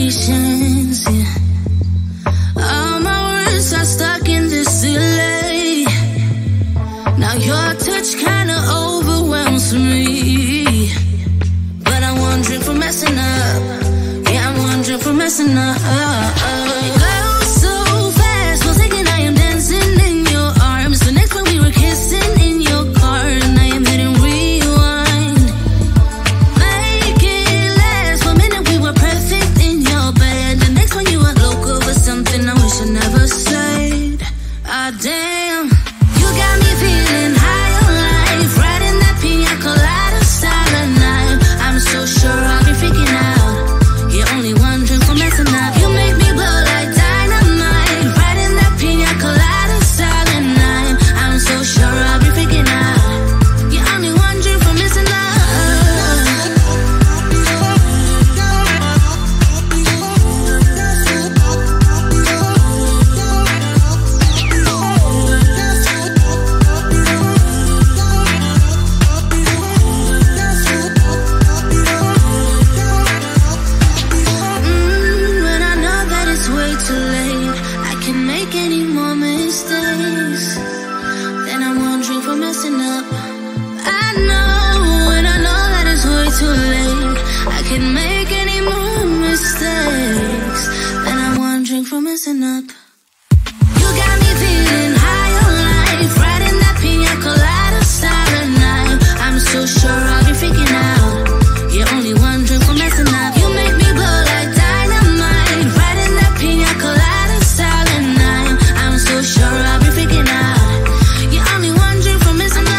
patience, yeah. All my words are stuck in this delay. Now your touch kinda overwhelms me, but I'm wondering for messing up. Yeah, I'm wondering for messing up. Girl, so fast, was thinking I am dancing in your arms. The next time we were kissing in your car, and I am hitting rewind. Make it last 1 minute, we were perfect in your bed. The next one you were local over something I wish I never said. Ah, damn, you got me feeling high on life, riding that pina colada silent night. I'm so sure I'll be freaking out. You're only wondering for messing up. You make me blow like dynamite, riding that pina colada silent night. I'm so sure I'll be freaking out. You're only wondering for messing up. When I know that it's way too late, I can make any more mistakes. Then I'm wondering for messing up. I know when I know that it's way too late, I can make any more mistakes. Then I'm wondering for messing up. You got me feeling high on life, riding that pina colada silent night. I'm so sure I'll be freaking out. You're only wondering for messing up. You make me blow like dynamite, riding that pina colada silent night. I'm so sure I'll be freaking out. You're only wondering for messing up.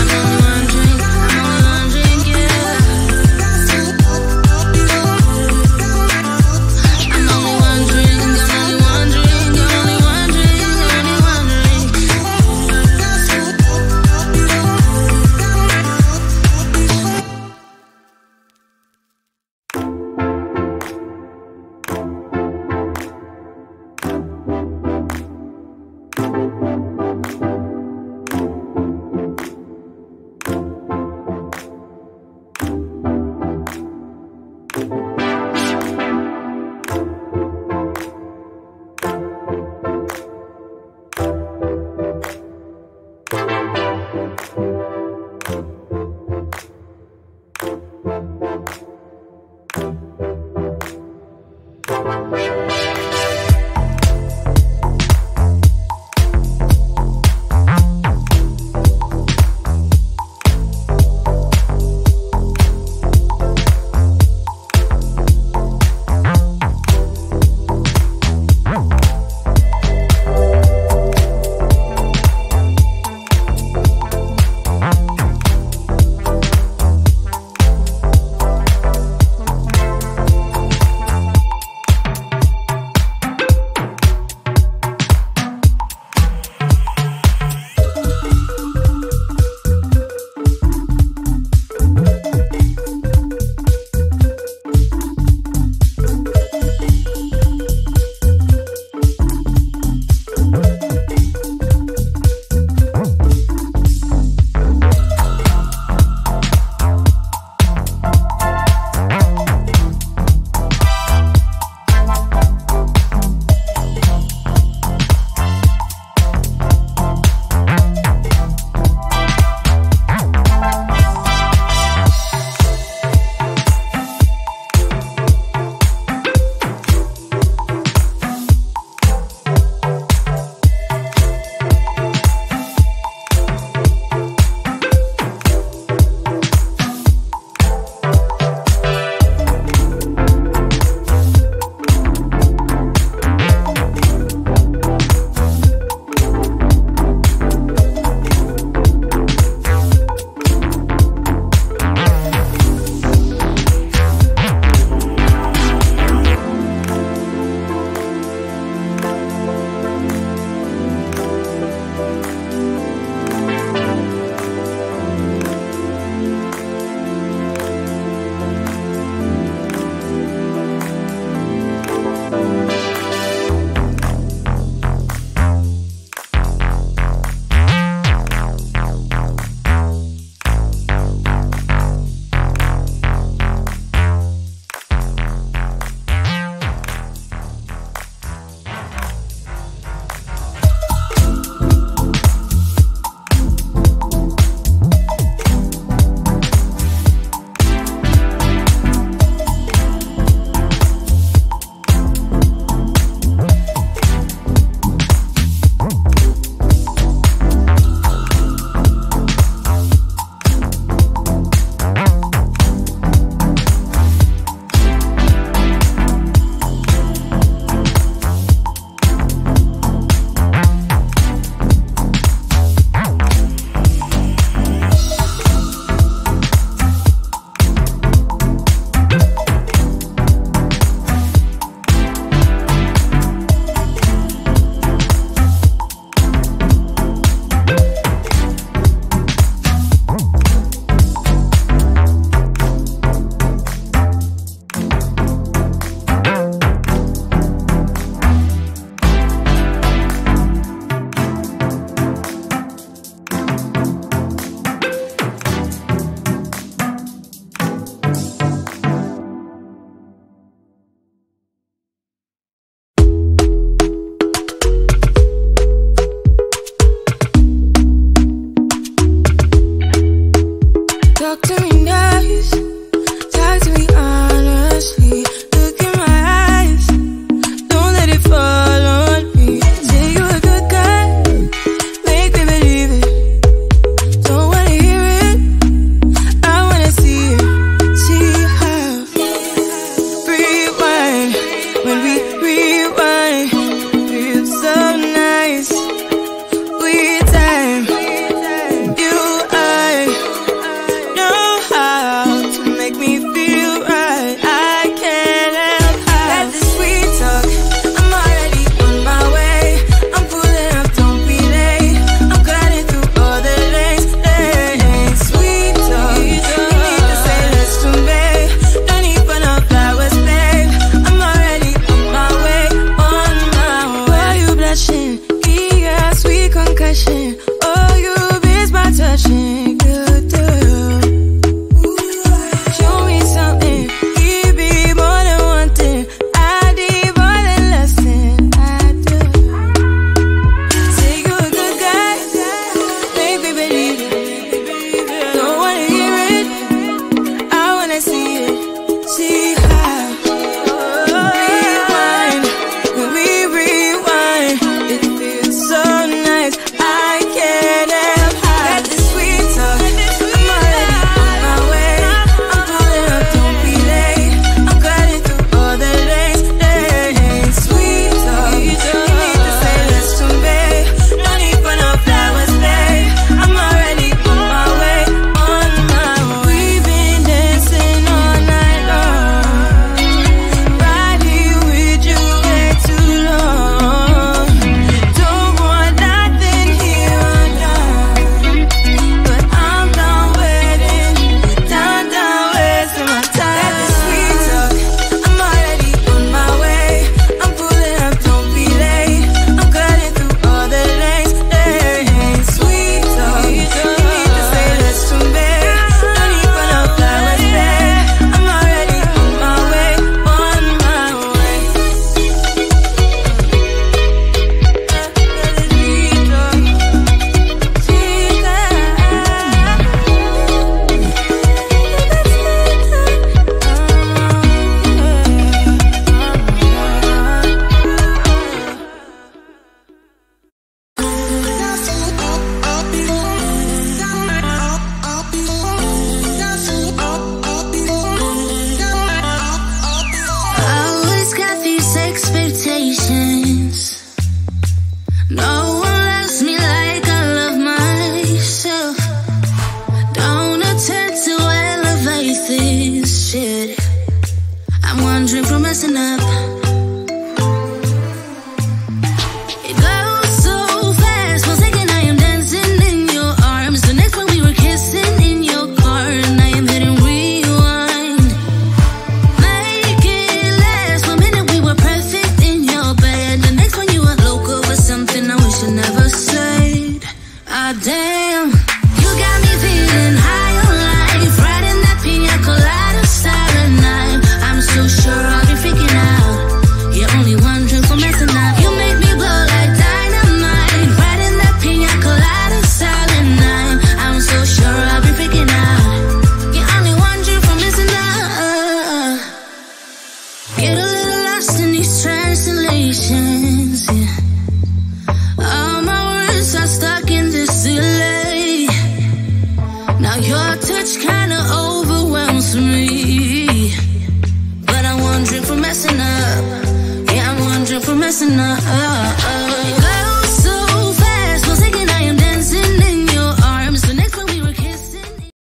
I'm only wondering, yeah. I'm only wondering, you're only wondering. I'm one drink from messing up. It goes so fast, one second I am dancing in your arms, the next one we were kissing in your car, and I am hitting rewind. Make it last, 1 minute we were perfect in your bed, the next one you were local with something I wish I never said. Ah damn, you got me feeling high on life, riding that pina colada silent night. I'm so sure I'll be freaking out. You're only one drink from messing up. You make me blow like dynamite, riding that pina colada silent night. I'm so sure I'll be freaking out. You're only one drink from messing up. Get a little lost in these translations, yeah. All my words are stuck in this delay. Now your touch kinda overwhelms me, but I'm one drink from messing up. Yeah, I'm one drink from messing up.